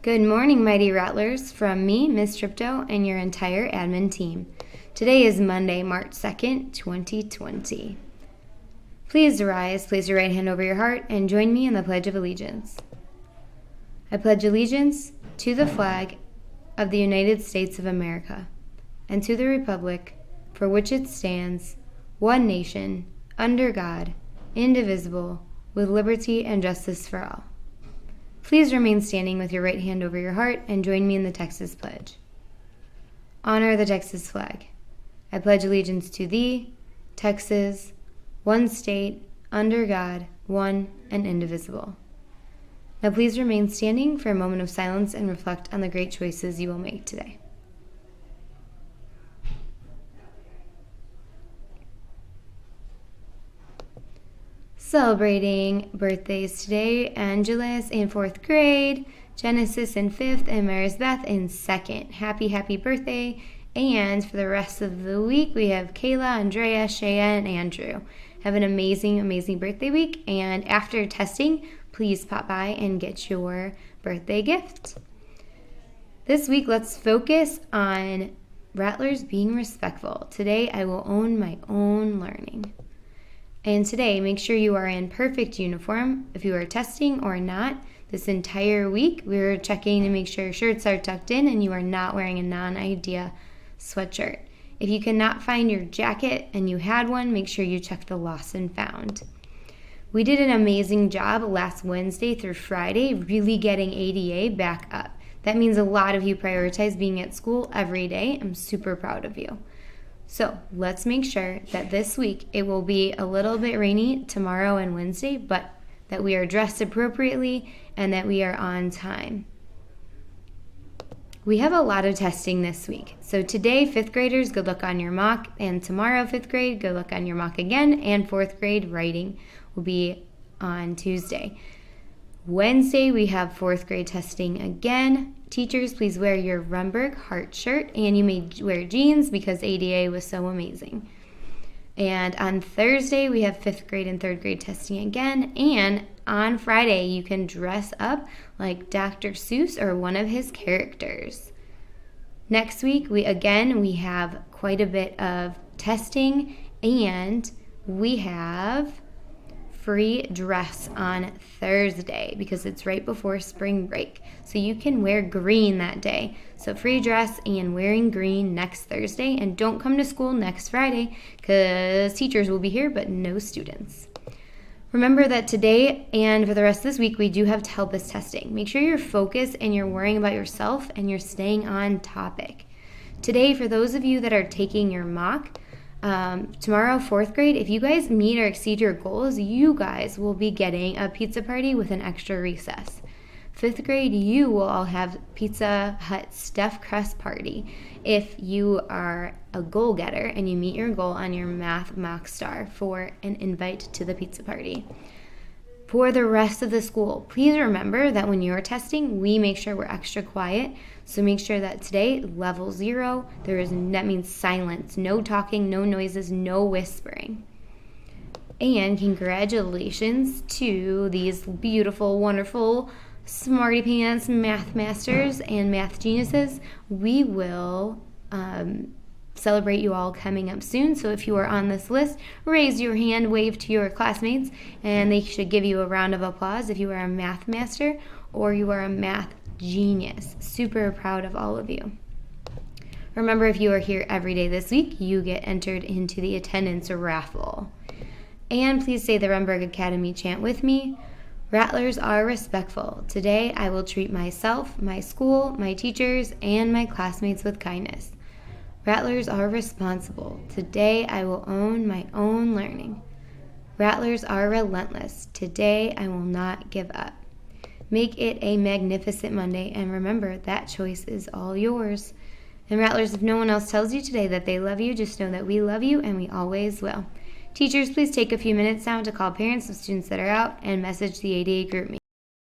Good morning, Mighty Rattlers, from me, Ms. Tripto, and your entire admin team. Today is Monday, March 2nd, 2020. Please rise, place your right hand over your heart, and join me in the Pledge of Allegiance. I pledge allegiance to the flag of the United States of America and to the republic for which it stands, one nation, under God, indivisible, with liberty and justice for all. Please remain standing with your right hand over your heart and join me in the Texas Pledge. Honor the Texas flag. I pledge allegiance to thee, Texas, one state, under God, one and indivisible. Now please remain standing for a moment of silence and reflect on the great choices you will make today. Celebrating birthdays today, Angelus in 4th grade, Genesis in 5th, and Marisbeth in 2nd. Happy birthday. And for the rest of the week, we have Kayla, Andrea, Shea, and Andrew. Have an amazing birthday week. And after testing, please pop by and get your birthday gift. This week, let's focus on Rattlers being respectful. Today, I will own my own learning. And today, make sure you are in perfect uniform if you are testing or not. This entire week, we're checking to make sure shirts are tucked in and you are not wearing a non-idea sweatshirt. If you cannot find your jacket and you had one, make sure you check the lost and found. We did an amazing job last Wednesday through Friday, really getting ADA back up. That means a lot of you prioritize being at school every day. I'm super proud of you. So let's make sure that this week it will be a little bit rainy tomorrow and Wednesday, but that we are dressed appropriately and that we are on time. We have a lot of testing this week. So today, 5th graders, good luck on your mock, and tomorrow, 5th grade, good luck on your mock again, and 4th grade writing will be on Tuesday. Wednesday, we have 4th grade testing again. Teachers, please wear your Rumberg heart shirt, and you may wear jeans because ADA was so amazing. And on Thursday, we have 5th grade and 3rd grade testing again. And on Friday, you can dress up like Dr. Seuss or one of his characters. Next week, we have quite a bit of testing, and we have free dress on Thursday because it's right before spring break. So you can wear green that day. So free dress and wearing green next Thursday. And don't come to school next Friday because teachers will be here but no students. Remember that today and for the rest of this week, we do have TELPUS testing. Make sure you're focused and you're worrying about yourself and you're staying on topic. Today, for those of you that are taking your mock, tomorrow, 4th grade, if you guys meet or exceed your goals, you guys will be getting a pizza party with an extra recess. 5th grade, you will all have Pizza Hut stuffed crust party if you are a goal getter and you meet your goal on your math mock star for an invite to the pizza party. For the rest of the school, please remember that when you're testing, we make sure we're extra quiet. So make sure that today, level 0, that means silence, no talking, no noises, no whispering. And congratulations to these beautiful, wonderful, smarty pants math masters and math geniuses. We will celebrate you all coming up soon. So if you are on this list, raise your hand, wave to your classmates, and they should give you a round of applause if you are a math master or you are a math genius. Super proud of all of you. Remember, if you are here every day this week, you get entered into the attendance raffle. And please say the Rumberg Academy chant with me. Rattlers are respectful. Today I will treat myself, my school, my teachers, and my classmates with kindness. Rattlers are responsible. Today I will own my own learning. Rattlers are relentless. Today I will not give up. Make it a magnificent Monday, and remember, that choice is all yours. And Rattlers, if no one else tells you today that they love you, just know that we love you and we always will. Teachers, please take a few minutes now to call parents of students that are out and message the ADA group me.